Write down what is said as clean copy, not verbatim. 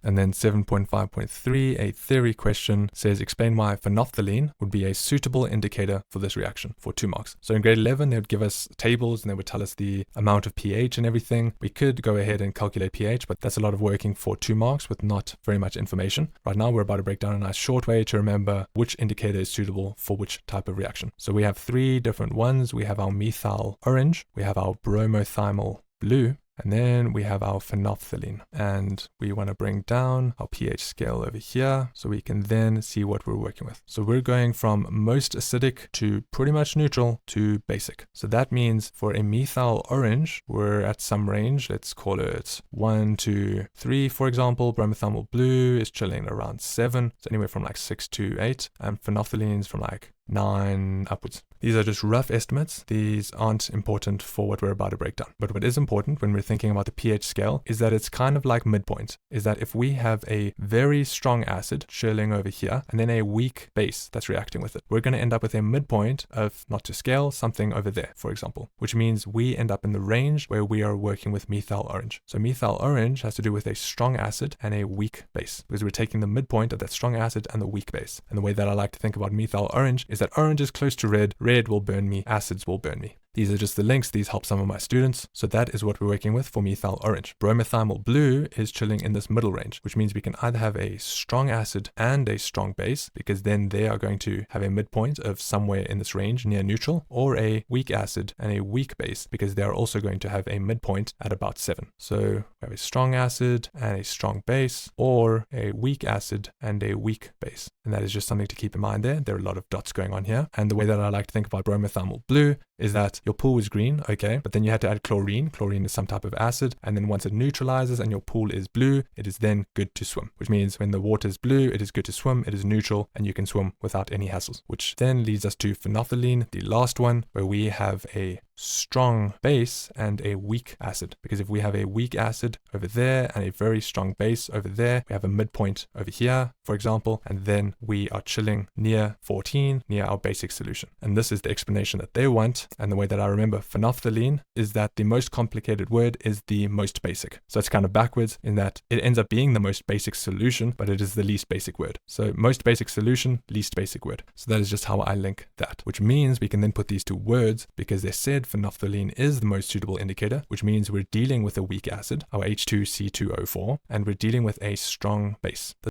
And then 7.5.3, a theory question, says explain why phenolphthalein would be a suitable indicator for this reaction for 2 marks. So in grade 11, they would give us tables and they would tell us the amount of pH and everything. We could go ahead and calculate pH, but that's a lot of working for 2 marks with not very much information. Right now, we're about to break down a nice short way to remember which indicator is suitable for which type of reaction. So we have 3 different ones. We have our methyl orange, we have our bromothiamyl blue, and then we have our phenolphthalein, and we want to bring down our pH scale over here so we can then see what we're working with. So we're going from most acidic to pretty much neutral to basic. So that means for a methyl orange, we're at some range. Let's call it 1 to 3, for example. Bromothiamyl blue is chilling around 7. So anywhere from like 6 to 8, and phenolphthalein is from like 9 upwards. These are just rough estimates. These aren't important for what we're about to break down. But what is important when we're thinking about the pH scale is that it's kind of like midpoint. Is that if we have a very strong acid chilling over here and then a weak base that's reacting with it, we're going to end up with a midpoint of, not to scale, something over there, for example, which means we end up in the range where we are working with methyl orange. So methyl orange has to do with a strong acid and a weak base, because we're taking the midpoint of that strong acid and the weak base. And the way that I like to think about methyl orange is that orange is close to red, red will burn me, acids will burn me. These are just the links. These help some of my students. So that is what we're working with for methyl orange. Bromothiamyl blue is chilling in this middle range, which means we can either have a strong acid and a strong base, because then they are going to have a midpoint of somewhere in this range near neutral, or a weak acid and a weak base, because they are also going to have a midpoint at about 7. So we have a strong acid and a strong base, or a weak acid and a weak base. And that is just something to keep in mind there. There are a lot of dots going on here. And the way that I like to think about bromothiamyl blue is that your pool was green, okay, but then you had to add chlorine. Chlorine is some type of acid, and then once it neutralizes and your pool is blue, it is then good to swim, which means when the water is blue, it is good to swim, it is neutral, and you can swim without any hassles, which then leads us to phenolphthalein, the last one, where we have a strong base and a weak acid, because if we have a weak acid over there and a very strong base over there, we have a midpoint over here, for example, and then we are chilling near 14, near our basic solution. And this is the explanation that they want. And the way that I remember phenolphthalein is that the most complicated word is the most basic. So it's kind of backwards in that it ends up being the most basic solution, but it is the least basic word. So most basic solution, least basic word. So that is just how I link that, which means we can then put these two words, because they said phenolphthalein is the most suitable indicator, which means we're dealing with a weak acid, our H2C2O4, and we're dealing with a strong base.